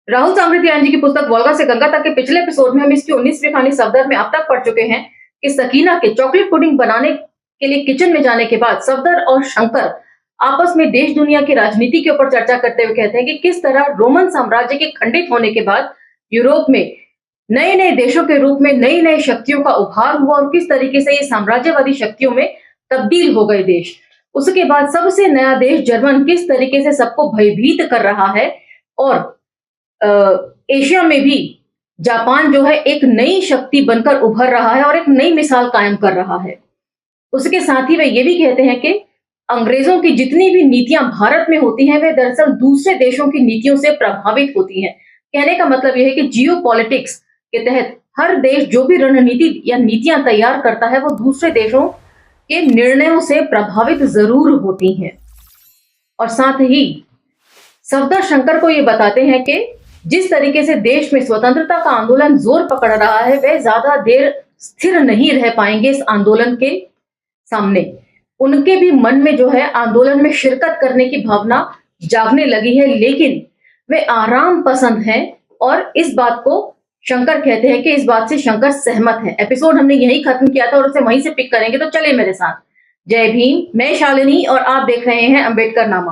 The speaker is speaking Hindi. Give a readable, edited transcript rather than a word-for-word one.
राहुल सांकृत्यायन जी की पुस्तक वोल्गा से गंगा तक के पिछले एपिसोड में हम इसकी 19वीं कहानी सफदर में अब तक पढ़ चुके हैं कि सकीना के चॉकलेट पुडिंग बनाने के लिए किचन में जाने के बाद सफदर और शंकर आपस में देश दुनिया की राजनीति के ऊपर चर्चा करते हुए कहते हैं कि किस तरह रोमन साम्राज्य के खंडित होने के बाद यूरोप में नए नए देशों के रूप में नई नई शक्तियों का उभार हुआ और किस तरीके से ये साम्राज्यवादी शक्तियों में तब्दील हो गए देश। उसके बाद सबसे नया देश जर्मन किस तरीके से सबको भयभीत कर रहा है और एशिया में भी जापान जो है एक नई शक्ति बनकर उभर रहा है और एक नई मिसाल कायम कर रहा है। उसके साथ ही वे ये भी कहते हैं कि अंग्रेजों की जितनी भी नीतियां भारत में होती हैं वे दरअसल दूसरे देशों की नीतियों से प्रभावित होती हैं। कहने का मतलब यह है कि जियो पॉलिटिक्स के तहत हर देश जो भी रणनीति या नीतियां तैयार करता है वो दूसरे देशों के निर्णयों से प्रभावित जरूर होती हैं। और साथ ही सफदर शंकर को ये बताते हैं कि जिस तरीके से देश में स्वतंत्रता का आंदोलन जोर पकड़ रहा है वे ज्यादा देर स्थिर नहीं रह पाएंगे इस आंदोलन के सामने। उनके भी मन में जो है आंदोलन में शिरकत करने की भावना जागने लगी है, लेकिन वे आराम पसंद हैं और इस बात को शंकर कहते हैं कि इस बात से शंकर सहमत है। एपिसोड हमने यही खत्म किया था और उसे वहीं से पिक करेंगे, तो चले मेरे साथ। जय भीम, मैं शालिनी और आप देख रहे हैं अंबेडकर नामा।